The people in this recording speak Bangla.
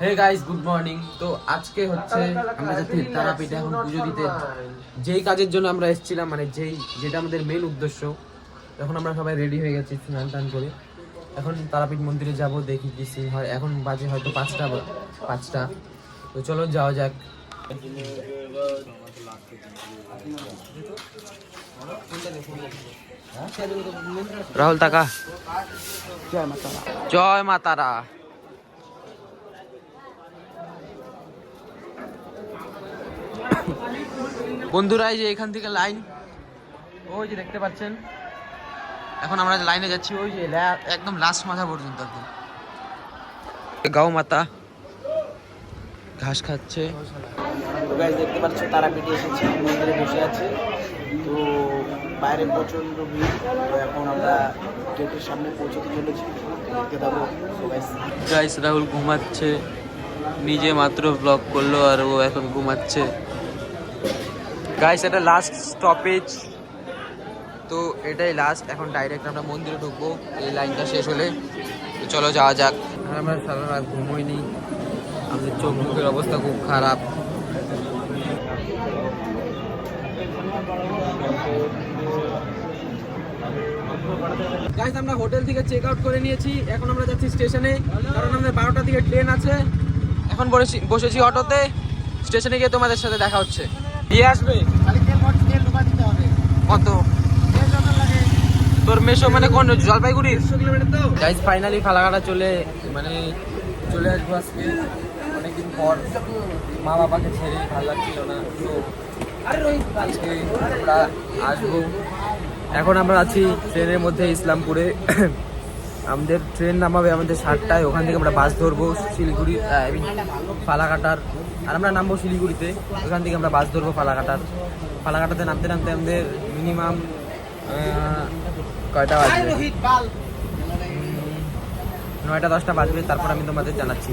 Hey guys, good morning. তো আজকে হচ্ছে আমরা যাচ্ছি তারাপীঠে এখন পুজো দিতে। যেই কাজের জন্য আমরা এসেছিলাম, মানে যেটা আমাদের মেইন উদ্দেশ্য, এখন আমরা সবাই রেডি হয়ে গেছি স্নান টান করে। এখন তারাপীঠ মন্দিরে যাব, দেখি কি সিন হয়। এখন বাজে হয়তো 5টা। তো চলো যাওয়া যাক। রাহুল টাকা। জয় মা তারা। বন্ধুরা, এই যে এখান থেকে লাইন, ওই যে দেখতে পাচ্ছেন। এখন আমরা লাইনে যাচ্ছি, ওই যে একদম লাস্ট মাথা পর্যন্ত। একদম গাও মাতা ঘাস খাচ্ছে। গাইস দেখতে পাচ্ছ তারাপীঠে এসেছি, মন্দিরে বসে আছি। তো বাইরে প্রচন্ড ভিড়। তো এখন আমরা গেটের সামনে পৌঁছতে চলেছি, দেখতে পাবো। গাইস, রাহুল ঘুমাচ্ছে, নিজে মাত্র ব্লগ করলো আর ও এখন ঘুমাচ্ছে। গাইস, এটা লাস্ট স্টপেজ, তো এটাই লাস্ট। এখন ডাইরেক্ট আমরা মন্দিরে ঢুকবো এই লাইনটা শেষ হলে। তো চলো যাওয়া যাক। আর আমরা সারা রাত ঘুমোইনি, আমাদের চোখ মুখের অবস্থা খুব খারাপ। গাইস, আমরা হোটেল থেকে চেক আউট করে নিয়েছি। এখন আমরা যাচ্ছি স্টেশনে, কারণ আমাদের 12টার দিকে ট্রেন আছে। এখন বসেছি অটোতে। স্টেশনে গিয়ে তোমাদের সাথে দেখা হচ্ছে। দিয়ে আসবে কত? তোর মেশো মানে কোন জলপাইগুড়ি? গাইস, ফাইনালি ফালাকাটা চলে আসবো আজকে অনেকদিন পর। মা বাবাকে ছেড়ে ভালো লাগছিল না, তো আজকে আমরা আসবো। এখন আমরা আছি ট্রেনের মধ্যে ইসলামপুরে। আমাদের ট্রেন নামাবে আমাদের 7টায়। ওখান থেকে আমরা বাস ধরবো শিলিগুড়ি, ফালাকাটার। আর আমরা নামবো শিলিগুড়িতে। ওখান থেকে আমরা বাস ধরবো ফালাকাটাতে নামতে আমাদের মিনিমাম কয়টা বাজবে? 9টা 10টা বাজবে। তারপর আমি তোমাদের জানাচ্ছি।